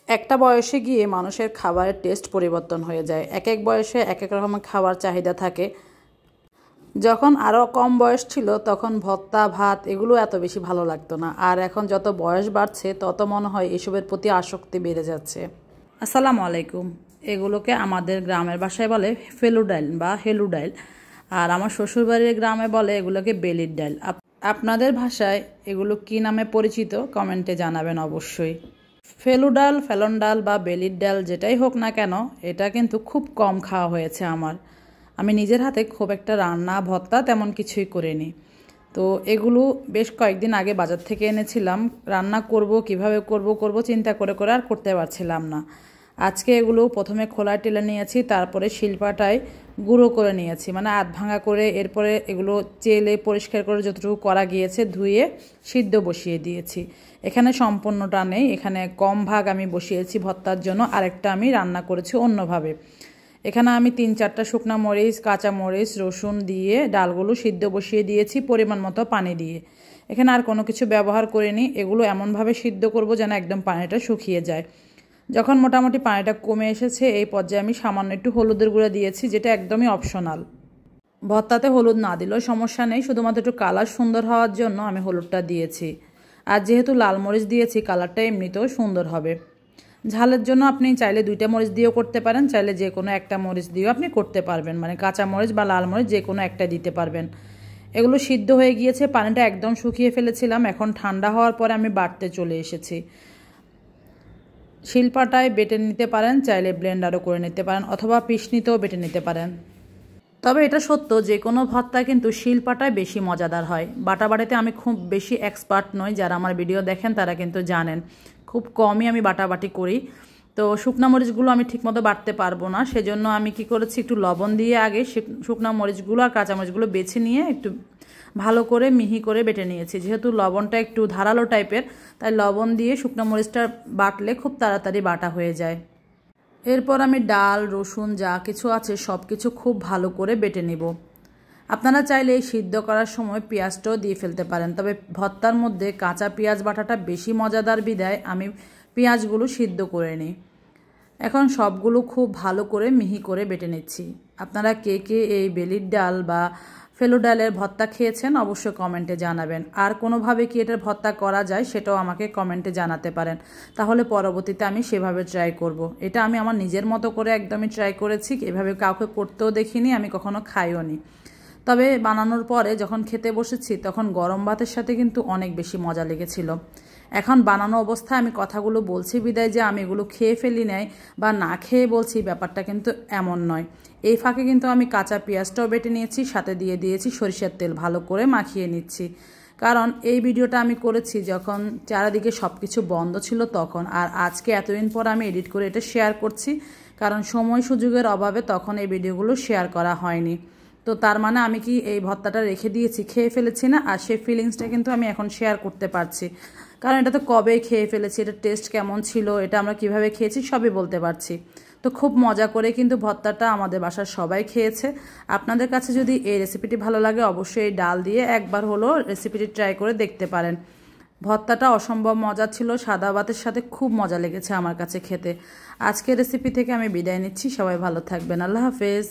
একটা বয়সে গিয়ে মানুষের খাবারের টেস্ট পরিবর্তন হয়ে যায়। এক এক বয়সে এক এক রকমের খাবার চাহিদা থাকে। যখন আরও কম বয়স ছিল তখন ভর্তা ভাত এগুলো এত বেশি ভালো লাগতো না, আর এখন যত বয়স বাড়ছে তত মনে হয় এসবের প্রতি আসক্তি বেড়ে যাচ্ছে। আসসালামু আলাইকুম। এগুলোকে আমাদের গ্রামের ভাষায় বলে ফেলু ডাইল বা হেলু ডাইল, আর আমার শ্বশুরবাড়ির গ্রামে বলে এগুলোকে বেলির ডাইল। আপনাদের ভাষায় এগুলো কি নামে পরিচিত কমেন্টে জানাবেন অবশ্যই। ফেলু ডাল, ফেলন ডাল বা বেলির ডাল যেটাই হোক না কেন, এটা কিন্তু খুব কম খাওয়া হয়েছে আমার। আমি নিজের হাতে খুব একটা রান্না ভর্তা তেমন কিছুই করিনি। তো এগুলো বেশ কয়েকদিন আগে বাজার থেকে এনেছিলাম। রান্না করব কিভাবে করব চিন্তা করে করে আর করতে পারছিলাম না। আজকে এগুলো প্রথমে খোলায় টেলে নিয়েছি, তারপরে শিলপাটায় গুঁড়ো করে নিয়েছি, মানে আধ ভাঙা করে। এরপরে এগুলো চেলে পরিষ্কার করে যতটুকু করা গিয়েছে ধুয়ে সিদ্ধ বসিয়ে দিয়েছি। এখানে সম্পূর্ণটা নেই, এখানে কম ভাগ আমি বসিয়েছি ভর্তার জন্য, আরেকটা আমি রান্না করেছি অন্যভাবে। এখানে আমি 3-4টা শুকনা মরিচ, কাঁচা মরিচ, রসুন দিয়ে ডালগুলো সিদ্ধ বসিয়ে দিয়েছি পরিমাণ মতো পানি দিয়ে। এখানে আর কোনো কিছু ব্যবহার করিনি। এগুলো এমনভাবে সিদ্ধ করব যেন একদম পানিটা শুকিয়ে যায়। যখন মোটামুটি পানিটা কমে এসেছে এই পর্যায়ে আমি সামান্য একটু হলুদের গুঁড়া দিয়েছি, যেটা একদমই অপশনাল। ভর্তাতে হলুদ না দিলেও সমস্যা নেই, শুধুমাত্র একটু কালার সুন্দর হওয়ার জন্য আমি হলুদটা দিয়েছি। আর যেহেতু লাল মরিচ দিয়েছি কালারটা এমনিতেও সুন্দর হবে। ঝালের জন্য আপনি চাইলে 2টা মরিচ দিয়েও করতে পারেন, চাইলে যে কোনো একটা মরিচ দিয়েও আপনি করতে পারবেন, মানে কাঁচা মরিচ বা লাল মরিচ যে কোনো একটা দিতে পারবেন। এগুলো সিদ্ধ হয়ে গিয়েছে, পানিটা একদম শুকিয়ে ফেলেছিলাম। এখন ঠান্ডা হওয়ার পরে আমি বাটতে চলে এসেছি। শিলপাটায় বেটে নিতে পারেন, চাইলে ব্লেন্ডারও করে নিতে পারেন, অথবা পিষনিতেও বেটে নিতে পারেন। তবে এটা সত্য যে কোনো ভর্তা কিন্তু শিলপাটায় বেশি মজাদার হয়। বাটাবাটিতে আমি খুব বেশি এক্সপার্ট নই, যারা আমার ভিডিও দেখেন তারা কিন্তু জানেন খুব কমই আমি বাটাবাটি করি। তো শুকনা মরিচগুলো আমি ঠিকমতো বাটতে পারবো না, সেজন্য আমি কি করেছি, একটু লবণ দিয়ে আগে শুকনা মরিচগুলো আর কাঁচা মরিচগুলো বেছে নিয়ে একটু ভালো করে মিহি করে বেটে নিয়েছি। যেহেতু লবণটা একটু ধারালো টাইপের, তাই লবণ দিয়ে শুকনো মরিচটা বাটলে খুব তাড়াতাড়ি বাটা হয়ে যায়। এরপর আমি ডাল, রসুন যা কিছু আছে সব কিছু খুব ভালো করে বেটে নেব। আপনারা চাইলে এই সিদ্ধ করার সময় পেঁয়াজটাও দিয়ে ফেলতে পারেন, তবে ভর্তার মধ্যে কাঁচা পেঁয়াজ বাটাটা বেশি মজাদার বিধায় আমি পেঁয়াজগুলো সিদ্ধ করে নিই। এখন সবগুলো খুব ভালো করে মিহি করে বেটে নিচ্ছি। আপনারা কে কে এই বেলির ডাল বা ফেলু ডালের ভর্তা খেয়েছেন অবশ্যই কমেন্টে জানাবেন। আর কোনোভাবে কি এটার ভর্তা করা যায় সেটাও আমাকে কমেন্টে জানাতে পারেন, তাহলে পরবর্তীতে আমি সেভাবে ট্রাই করব। এটা আমি আমার নিজের মতো করে একদমই ট্রাই করেছি, এভাবে কাউকে করতেও দেখিনি, আমি কখনো খাইও নি। তবে বানানোর পরে যখন খেতে বসেছি তখন গরম ভাতের সাথে কিন্তু অনেক বেশি মজা লেগেছিল। এখন বানানো অবস্থায় আমি কথাগুলো বলছি বিদায় যে আমি এগুলো খেয়ে ফেলি নাই বা না খেয়ে বলছি, ব্যাপারটা কিন্তু এমন নয়। এই ফাঁকে কিন্তু আমি কাঁচা পেঁয়াজটাও বেটে নিয়েছি, সাথে দিয়ে দিয়েছি সরিষার তেল, ভালো করে মাখিয়ে নিচ্ছি। কারণ এই ভিডিওটা আমি করেছি যখন চারিদিকে সব কিছু বন্ধ ছিল তখন, আর আজকে এতদিন পর আমি এডিট করে এটা শেয়ার করছি, কারণ সময় সুযোগের অভাবে তখন এই ভিডিওগুলো শেয়ার করা হয়নি। তো তার মানে আমি কি এই ভর্তাটা রেখে দিয়েছি, খেয়ে ফেলেছি না, আর সেই ফিলিংসটা কিন্তু আমি এখন শেয়ার করতে পারছি। কারণ এটা তো কবে খেয়ে ফেলেছি, এটা টেস্ট কেমন ছিল, এটা আমরা কিভাবে খেয়েছি সবই বলতে পারছি। তো খুব মজা করে কিন্তু ভর্তাটা আমাদের বাসার সবাই খেয়েছে। আপনাদের কাছে যদি এই রেসিপিটি ভালো লাগে অবশ্যই এই ডাল দিয়ে একবার হলো রেসিপিটি ট্রাই করে দেখতে পারেন। ভর্তাটা অসম্ভব মজা ছিল, সাদা ভাতের সাথে খুব মজা লেগেছে আমার কাছে খেতে। আজকের রেসিপি থেকে আমি বিদায় নিচ্ছি, সবাই ভালো থাকবেন, আল্লাহ হাফেজ।